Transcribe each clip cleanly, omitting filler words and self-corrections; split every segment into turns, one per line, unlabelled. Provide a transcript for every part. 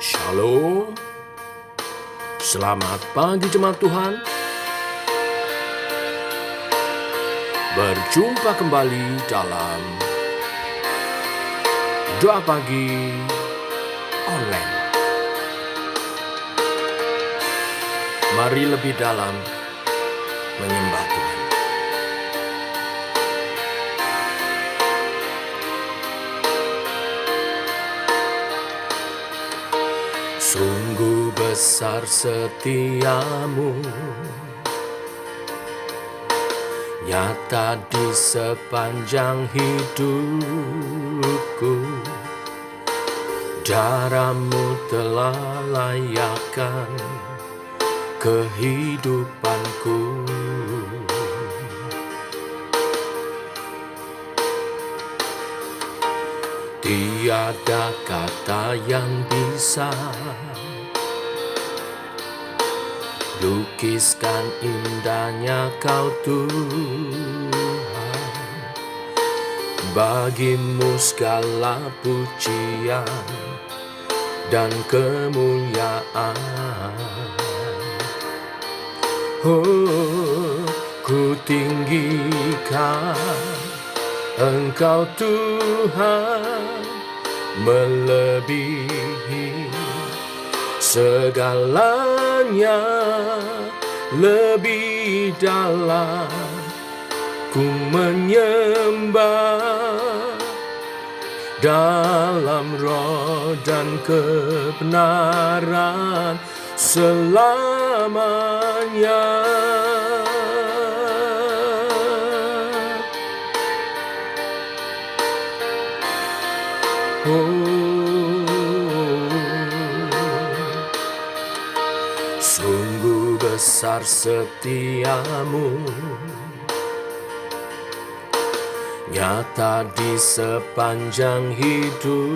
Shalom, selamat pagi jemaat Tuhan. Berjumpa kembali dalam doa pagi online. Mari lebih dalam menyembah Tuhan. Sungguh besar setiamu, nyata di sepanjang hidupku. Darahmu telah layakkan kehidupanku. Tiada kata yang bisa lukiskan indahnya Kau Tuhan. Bagimu segala pujian dan kemuliaan. Oh, ku tinggikan Engkau Tuhan, melebihi segalanya, lebih dalam ku menyembah dalam roh dan kebenaran selamanya. Sungguh besar setiamu, nyata di sepanjang hidupku.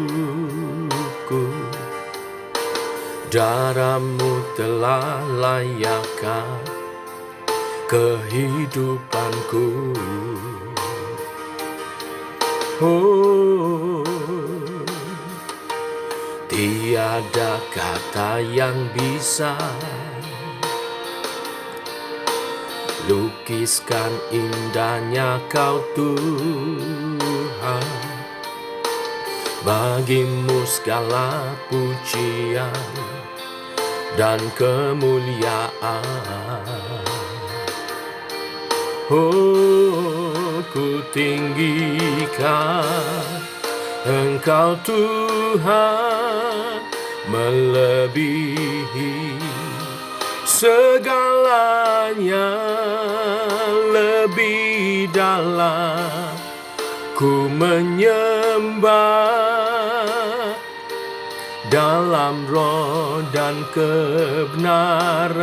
Darahmu telah layakkan kehidupanku. Oh, tiada kata yang bisa lukiskan indahnya Kau Tuhan. Bagimu segala pujian dan kemuliaan. Oh, ku tinggikan Engkau Tuhan, melebihi segalanya, lebih dalam ku menyembah dalam roh dan kebenaran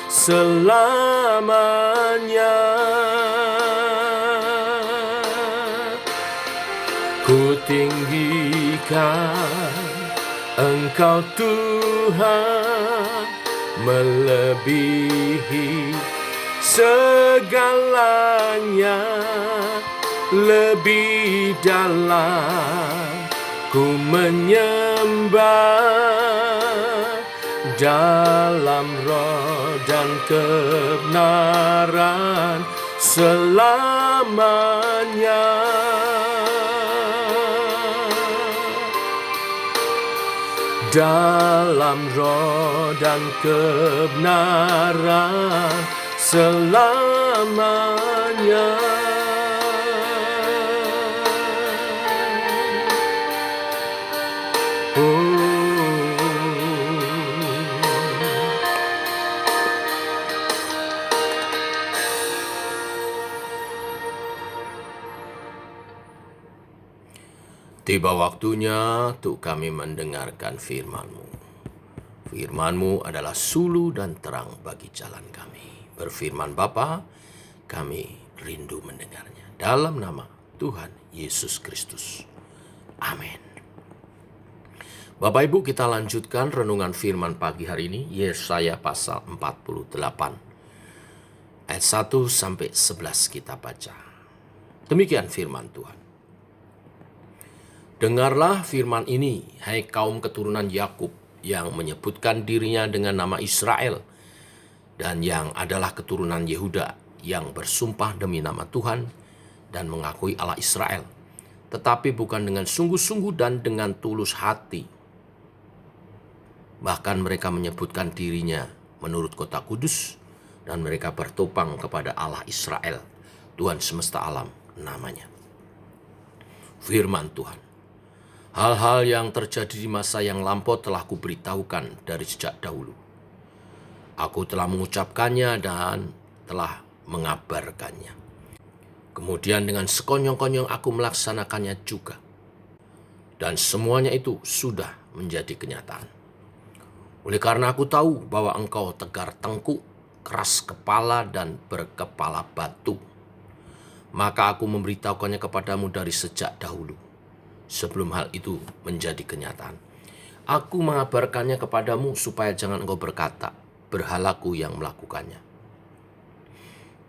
selamanya. Ku tinggikan Engkau Tuhan, melebihi segalanya, lebih dalam ku menyembah dalam roh dan kebenaran selamanya. Dalam roh dan kebenaran selamanya. Oh, tiba waktunya untuk kami mendengarkan firman-Mu. Firman-Mu adalah sulu dan terang bagi jalan kami. Berfirman Bapa, kami rindu mendengarnya. Dalam nama Tuhan Yesus Kristus. Amin. Bapak Ibu, kita lanjutkan renungan firman pagi hari ini, Yesaya pasal 48. Ayat 1 sampai 11 kita baca. Demikian firman Tuhan. Dengarlah firman ini, hai kaum keturunan Yakub, yang menyebutkan dirinya dengan nama Israel dan yang adalah keturunan Yehuda yang bersumpah demi nama Tuhan dan mengakui Allah Israel, tetapi bukan dengan sungguh-sungguh dan dengan tulus hati. Bahkan mereka menyebutkan dirinya menurut kota kudus dan mereka bertopang kepada Allah Israel, Tuhan semesta alam namanya. Firman Tuhan. Hal-hal yang terjadi di masa yang lampau telah kuberitahukan dari sejak dahulu. Aku telah mengucapkannya dan telah mengabarkannya. Kemudian dengan sekonyong-konyong aku melaksanakannya juga. Dan semuanya itu sudah menjadi kenyataan. Oleh karena aku tahu bahwa engkau tegar tengkuk, keras kepala dan berkepala batu, maka aku memberitahukannya kepadamu dari sejak dahulu, sebelum hal itu menjadi kenyataan. Aku mengabarkannya kepadamu supaya jangan engkau berkata, berhalaku yang melakukannya,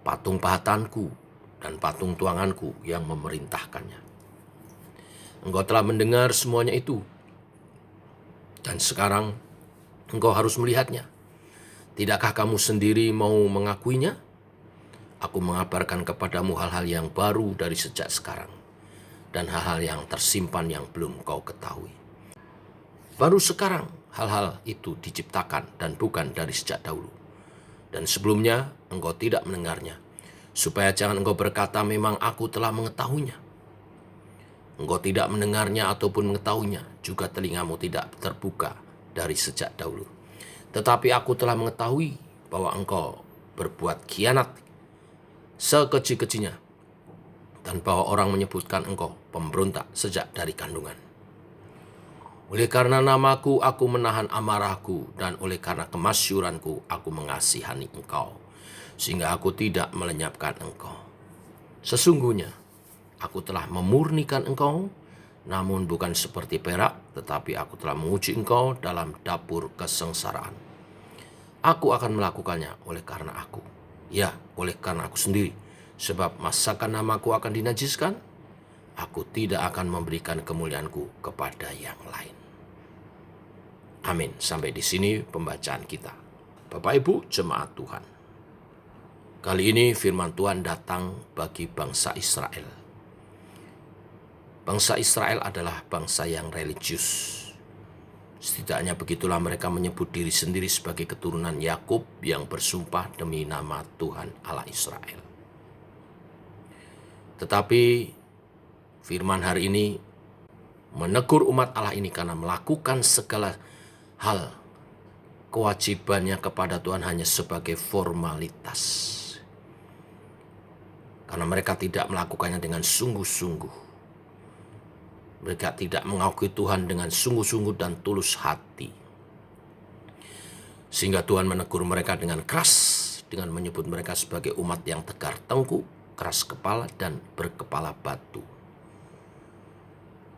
patung pahatanku dan patung tuanganku yang memerintahkannya. Engkau telah mendengar semuanya itu, dan sekarang engkau harus melihatnya. Tidakkah kamu sendiri mau mengakuinya? Aku mengabarkan kepadamu hal-hal yang baru dari sejak sekarang, dan hal-hal yang tersimpan yang belum kau ketahui. Baru sekarang hal-hal itu diciptakan dan bukan dari sejak dahulu. Dan sebelumnya engkau tidak mendengarnya, supaya jangan engkau berkata, memang aku telah mengetahuinya. Engkau tidak mendengarnya ataupun mengetahuinya, juga telingamu tidak terbuka dari sejak dahulu. Tetapi aku telah mengetahui bahwa engkau berbuat khianat sekecil-kecilnya, dan bahwa orang menyebutkan engkau pemberontak sejak dari kandungan. Oleh karena namaku, aku menahan amarahku, dan oleh karena kemasyuranku, aku mengasihani engkau, sehingga aku tidak melenyapkan engkau. Sesungguhnya, aku telah memurnikan engkau, namun bukan seperti perak, tetapi aku telah menguji engkau dalam dapur kesengsaraan. Aku akan melakukannya oleh karena aku, ya, oleh karena aku sendiri, sebab masakan namaku akan dinajiskan, aku tidak akan memberikan kemuliaanku kepada yang lain. Amin. Sampai di sini pembacaan kita. Bapak Ibu jemaat Tuhan. Kali ini firman Tuhan datang bagi bangsa Israel. Bangsa Israel adalah bangsa yang religius. Setidaknya begitulah mereka menyebut diri sendiri sebagai keturunan Yakub yang bersumpah demi nama Tuhan Allah Israel. Tetapi firman hari ini menegur umat Allah ini karena melakukan segala hal kewajibannya kepada Tuhan hanya sebagai formalitas. Karena mereka tidak melakukannya dengan sungguh-sungguh. Mereka tidak mengakui Tuhan dengan sungguh-sungguh dan tulus hati. Sehingga Tuhan menegur mereka dengan keras, dengan menyebut mereka sebagai umat yang tegar tengkuk, keras kepala, dan berkepala batu.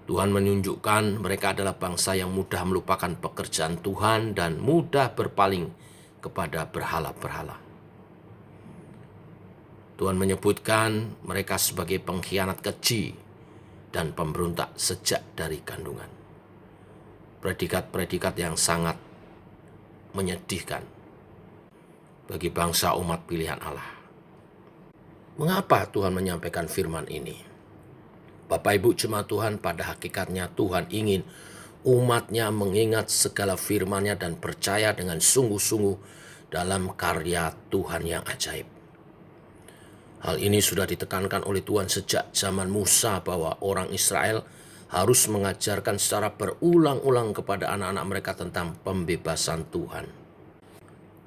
Tuhan menunjukkan mereka adalah bangsa yang mudah melupakan pekerjaan Tuhan dan mudah berpaling kepada berhala-berhala. Tuhan menyebutkan mereka sebagai pengkhianat keji dan pemberontak sejak dari kandungan. Predikat-predikat yang sangat menyedihkan bagi bangsa umat pilihan Allah. Mengapa Tuhan menyampaikan firman ini? Bapak Ibu jemaat Tuhan, pada hakikatnya Tuhan ingin umatnya mengingat segala firman-Nya dan percaya dengan sungguh-sungguh dalam karya Tuhan yang ajaib. Hal ini sudah ditekankan oleh Tuhan sejak zaman Musa bahwa orang Israel harus mengajarkan secara berulang-ulang kepada anak-anak mereka tentang pembebasan Tuhan.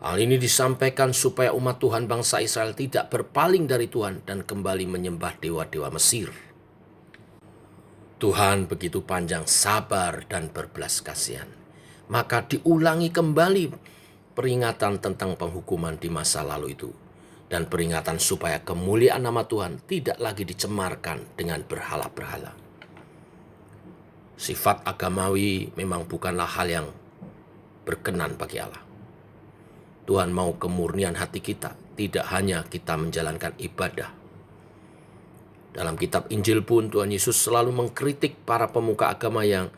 Hal ini disampaikan supaya umat Tuhan bangsa Israel tidak berpaling dari Tuhan dan kembali menyembah dewa-dewa Mesir. Tuhan begitu panjang sabar dan berbelas kasihan. Maka diulangi kembali peringatan tentang penghukuman di masa lalu itu. Dan peringatan supaya kemuliaan nama Tuhan tidak lagi dicemarkan dengan berhala-berhala. Sifat agamawi memang bukanlah hal yang berkenan bagi Allah. Tuhan mau kemurnian hati kita, tidak hanya kita menjalankan ibadah. Dalam kitab Injil pun Tuhan Yesus selalu mengkritik para pemuka agama yang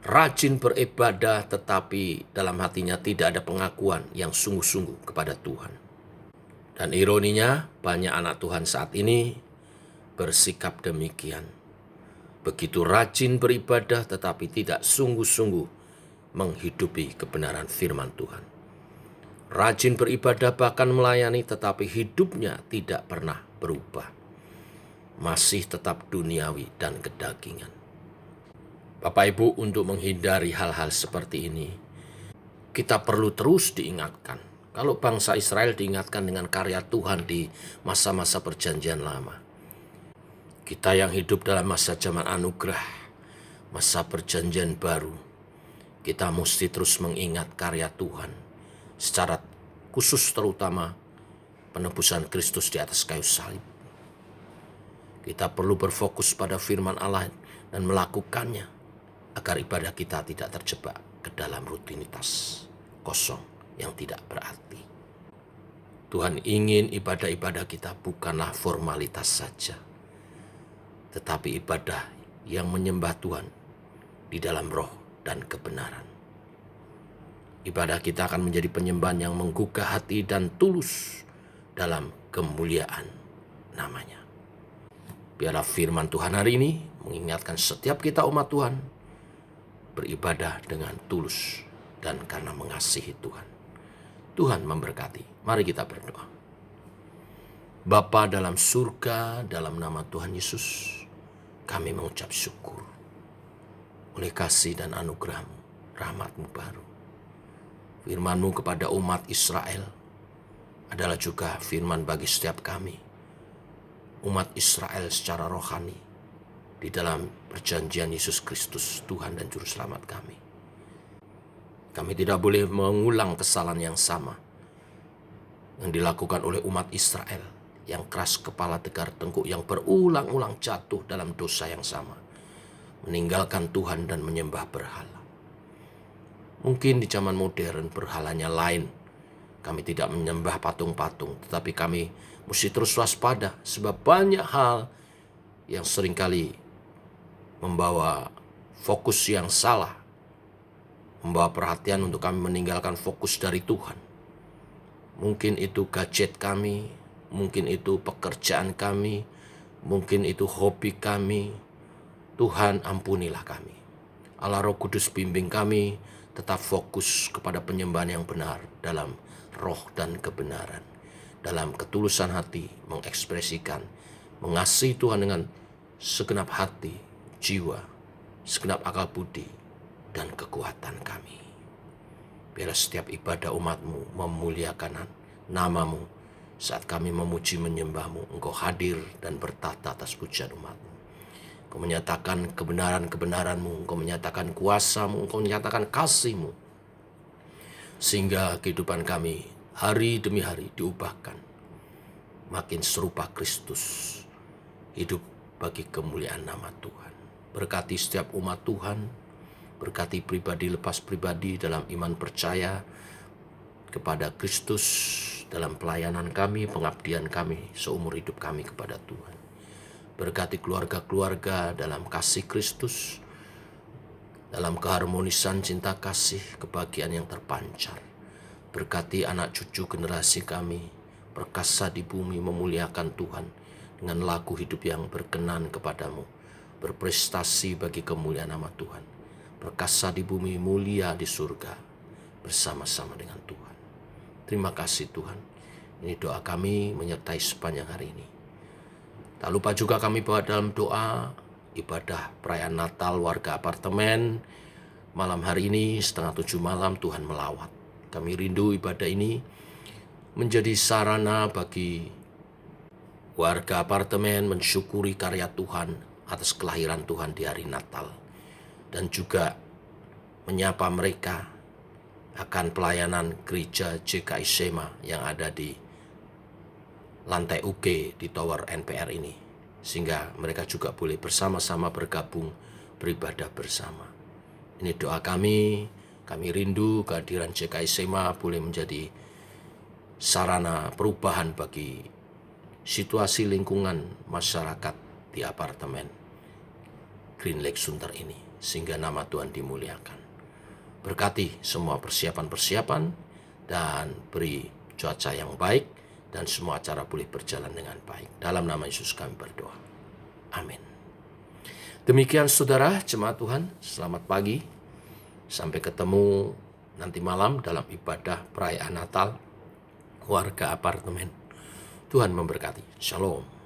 rajin beribadah tetapi dalam hatinya tidak ada pengakuan yang sungguh-sungguh kepada Tuhan. Dan ironinya, banyak anak Tuhan saat ini bersikap demikian. Begitu rajin beribadah tetapi tidak sungguh-sungguh menghidupi kebenaran firman Tuhan. Rajin beribadah bahkan melayani tetapi hidupnya tidak pernah berubah. Masih tetap duniawi dan kedagingan. Bapak Ibu, untuk menghindari hal-hal seperti ini, kita perlu terus diingatkan. Kalau bangsa Israel diingatkan dengan karya Tuhan di masa-masa perjanjian lama. Kita yang hidup dalam masa zaman anugerah, masa perjanjian baru, kita mesti terus mengingat karya Tuhan. Secara khusus terutama penebusan Kristus di atas kayu salib. Kita perlu berfokus pada firman Allah dan melakukannya agar ibadah kita tidak terjebak ke dalam rutinitas kosong yang tidak berarti. Tuhan ingin ibadah-ibadah kita bukanlah formalitas saja, tetapi ibadah yang menyembah Tuhan di dalam roh dan kebenaran. Ibadah kita akan menjadi penyembahan yang menggugah hati dan tulus dalam kemuliaan namanya. Biarlah firman Tuhan hari ini mengingatkan setiap kita umat Tuhan beribadah dengan tulus dan karena mengasihi Tuhan. Tuhan memberkati. Mari kita berdoa. Bapa dalam surga, dalam nama Tuhan Yesus, kami mengucap syukur oleh kasih dan anugerah-Mu, rahmat-Mu baru. Firman-Mu kepada umat Israel adalah juga firman bagi setiap kami, umat Israel secara rohani, di dalam perjanjian Yesus Kristus, Tuhan dan Juru Selamat kami. Kami tidak boleh mengulang kesalahan yang sama yang dilakukan oleh umat Israel, yang keras kepala, tegar tengkuk, yang berulang-ulang jatuh dalam dosa yang sama, meninggalkan Tuhan dan menyembah berhala. Mungkin di zaman modern berhalanya lain. Kami tidak menyembah patung-patung, tetapi kami mesti terus waspada sebab banyak hal yang seringkali membawa fokus yang salah, membawa perhatian untuk kami meninggalkan fokus dari Tuhan. Mungkin itu gadget kami, mungkin itu pekerjaan kami, mungkin itu hobi kami. Tuhan, ampunilah kami. Allah Roh Kudus bimbing kami tetap fokus kepada penyembahan yang benar dalam roh dan kebenaran. Dalam ketulusan hati mengekspresikan, mengasihi Tuhan dengan segenap hati, jiwa, segenap akal budi, dan kekuatan kami. Biarlah setiap ibadah umat-Mu memuliakan nama-Mu. Saat kami memuji menyembah-Mu, Engkau hadir dan bertata atas pujian umat-Mu. Engkau menyatakan kebenaran-kebenaran-Mu, Engkau menyatakan kuasa-Mu, Engkau menyatakan kasih-Mu. Sehingga kehidupan kami hari demi hari diubahkan, makin serupa Kristus, hidup bagi kemuliaan nama Tuhan. Berkati setiap umat Tuhan, berkati pribadi lepas pribadi dalam iman percaya kepada Kristus, dalam pelayanan kami, pengabdian kami, seumur hidup kami kepada Tuhan. Berkati keluarga-keluarga dalam kasih Kristus, dalam keharmonisan cinta kasih, kebahagiaan yang terpancar. Berkati anak cucu generasi kami, perkasa di bumi memuliakan Tuhan dengan laku hidup yang berkenan kepadamu, berprestasi bagi kemuliaan nama Tuhan. Perkasa di bumi, mulia di surga, bersama-sama dengan Tuhan. Terima kasih Tuhan. Ini doa kami menyertai sepanjang hari ini. Tak lupa juga kami bawa dalam doa ibadah perayaan Natal warga apartemen. Malam hari ini 6:30 malam Tuhan melawat. Kami rindu ibadah ini menjadi sarana bagi warga apartemen mensyukuri karya Tuhan atas kelahiran Tuhan di hari Natal, dan juga menyapa mereka akan pelayanan gereja GKI Sema yang ada di lantai UG di Tower NPR ini, sehingga mereka juga boleh bersama-sama bergabung beribadah bersama. Ini doa kami rindu kehadiran GKI Sema boleh menjadi sarana perubahan bagi situasi lingkungan masyarakat di apartemen Green Lake Sunter ini, sehingga nama Tuhan dimuliakan. Berkati semua persiapan-persiapan dan beri cuaca yang baik dan semua acara boleh berjalan dengan baik. Dalam nama Yesus kami berdoa. Amin. Demikian saudara jemaat Tuhan, selamat pagi. Sampai ketemu nanti malam dalam ibadah perayaan Natal warga apartemen. Tuhan memberkati. Shalom.